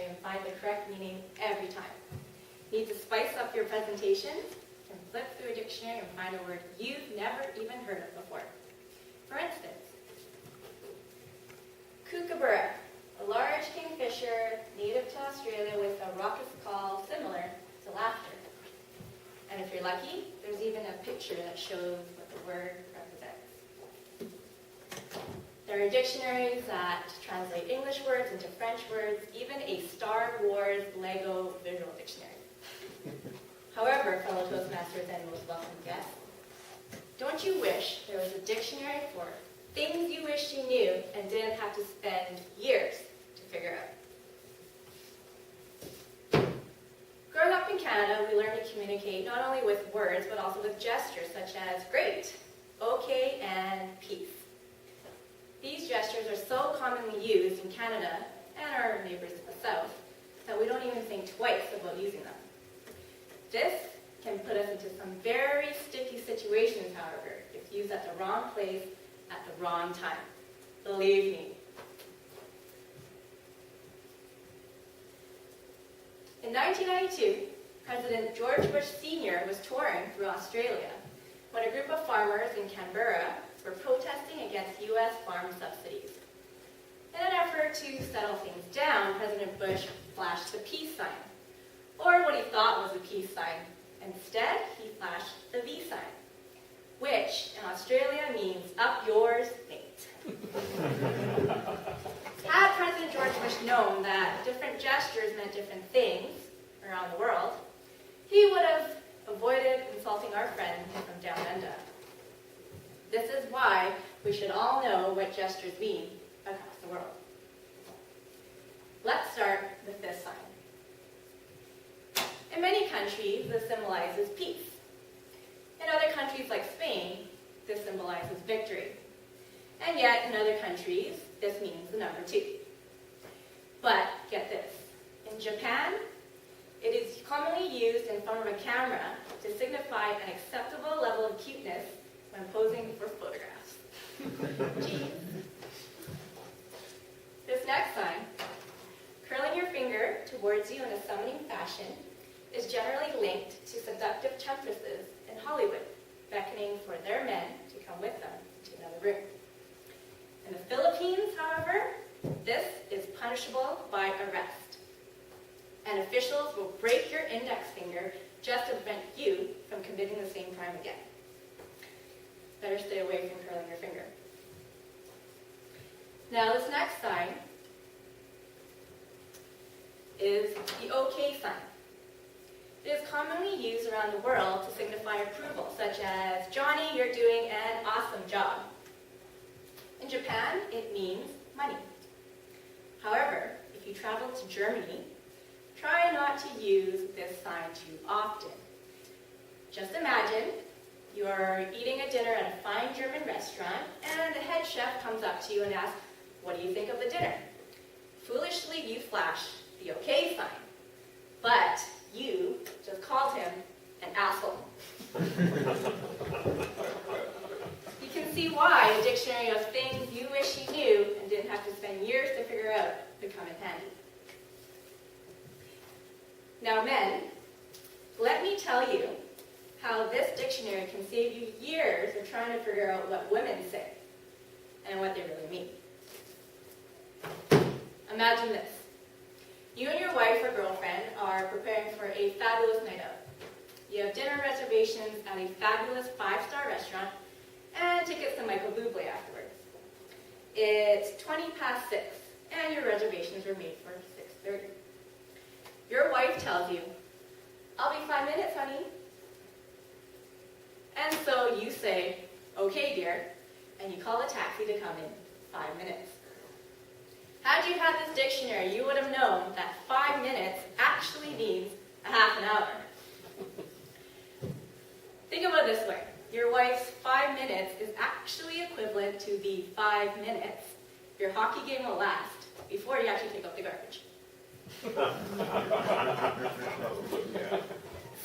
dictionary and find the correct meaning every time. Need to spice up your presentation? Can flip through a dictionary and find a word you've never even heard of before. For instance, kookaburra, a large kingfisher native to Australia with a raucous call similar to laughter. And if you're lucky, there's even a picture that shows what the word represents. There are dictionaries that translate English words into French words, even a Star Wars Lego visual dictionary. However, fellow Toastmasters and most welcome guests, don't you wish there was a dictionary for things you wish you knew and didn't have to spend years to figure out? Growing up in Canada, we learn to communicate not only with words, but also with gestures such as great, okay, and peace. These gestures are so commonly used in Canada and our neighbors to the south that we don't even think twice about using them. This can put us into some very sticky situations, however, if used at the wrong place at the wrong time. Believe me. In 1992, President George Bush Sr. was touring through Australia when a group of farmers in Canberra were protesting against U.S. farm subsidies. In an effort to settle things down, President Bush flashed the peace sign, or what he thought was a peace sign. Instead, he flashed the V sign, which in Australia means up yours, mate. Had President George Bush known that different gestures meant different things around the world, he would have avoided insulting our friend from down under. This is why we should all know what gestures mean across the world. Let's start with this sign. In many countries, this symbolizes peace. In other countries like Spain, this symbolizes victory. And yet, in other countries, this means the number 2. But get this, in Japan, it is commonly used in front of a camera to signify an acceptable level of cuteness when posing for photographs. Jeez. This next sign, curling your finger towards you in a summoning fashion, is generally linked to seductive temptresses in Hollywood, beckoning for their men to come with them to another room. In the Philippines, however, this is punishable by arrest. And officials will break your index finger just to prevent you from committing the same crime again. Better stay away from curling your finger. Now, this next sign is the OK sign. It is commonly used around the world to signify approval, such as, Johnny, you're doing an awesome job. In Japan, it means money. However, if you travel to Germany, try not to use this sign too often. Just imagine you're eating a dinner at a fine German restaurant, and the head chef comes up to you and asks, what do you think of the dinner? Foolishly, you flash the OK sign, but you just called him an asshole. You can see why a dictionary of things you wish you knew and didn't have to spend years to figure out could come in handy. Now, men, let me tell you how this dictionary can save you years of trying to figure out what women say and what they really mean. Imagine this. You and your wife or girlfriend are preparing for a fabulous night out. You have dinner reservations at a fabulous 5-star restaurant and tickets to Michael Bublé afterwards. It's 20 past 6, and your reservations were made for 6:30. Your wife tells you, I'll be 5 minutes, honey. And so you say, okay, dear, and you call a taxi to come in 5 minutes. Had you had this dictionary, you would have known that 5 minutes actually means a half an hour. Think about it this way. Your wife's 5 minutes is actually equivalent to the 5 minutes your hockey game will last before you actually take out the garbage.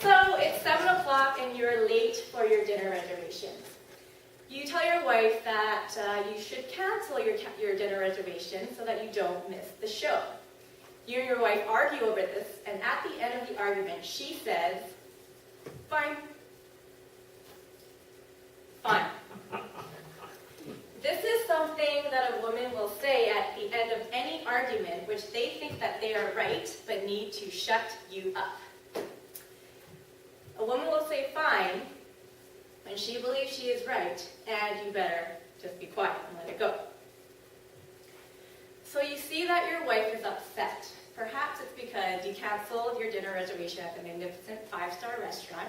So it's 7 o'clock and you're late for your dinner reservations. You tell your wife that you should cancel your dinner reservation so that you don't miss the show. You and your wife argue over this, and at the end of the argument, she says, "Fine." Fine. This is something that a woman will say at the end of any argument which they think that they are right, but need to shut you up. A woman will say "fine" when she believes she is right, and you better just be quiet and let it go. So you see that your wife is upset. Perhaps it's because you canceled your dinner reservation at the magnificent 5-star restaurant,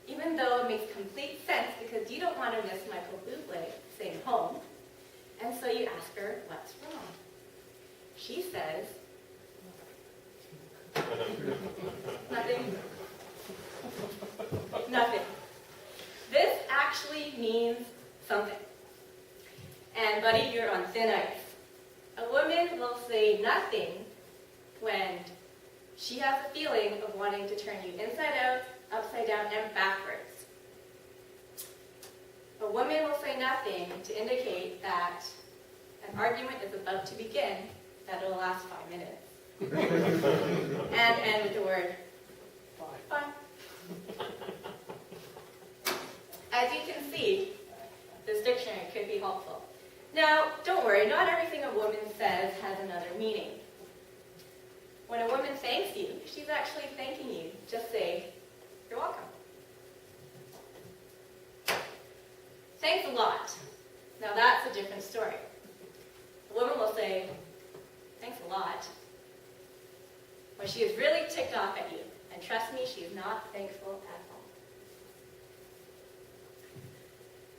even though it makes complete sense because you don't want to miss Michael Bublé staying home. And so you ask her, "What's wrong?" She says, "Nothing." Nothing. This actually means something. And buddy, you're on thin ice. A woman will say nothing when she has a feeling of wanting to turn you inside out, upside down, and backwards. A woman will say nothing to indicate that an argument is about to begin, that it will last 5 minutes. And end with the word "fine." As you can see, this dictionary could be helpful. Now, don't worry, not everything a woman says has another meaning. When a woman thanks you, she's actually thanking you. Just say, "You're welcome." "Thanks a lot." Now that's a different story. A woman will say, "Thanks a lot," when she is really ticked off at you. And trust me, she is not thankful at all.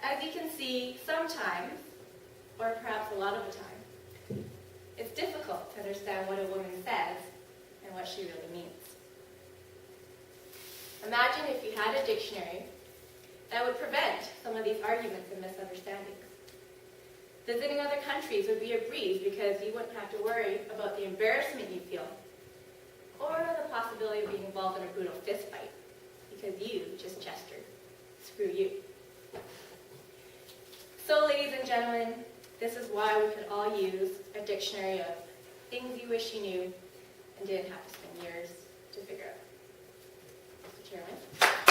As you can see, sometimes, or perhaps a lot of the time, it's difficult to understand what a woman says and what she really means. Imagine if you had a dictionary that would prevent some of these arguments and misunderstandings. Visiting other countries would be a breeze because you wouldn't have to worry about the embarrassment you feel or the possibility of being involved in a brutal fist fight because you just gestured. Screw you. So, ladies and gentlemen, this is why we could all use a dictionary of things you wish you knew and didn't have to spend years to figure out. Mr. Chairman.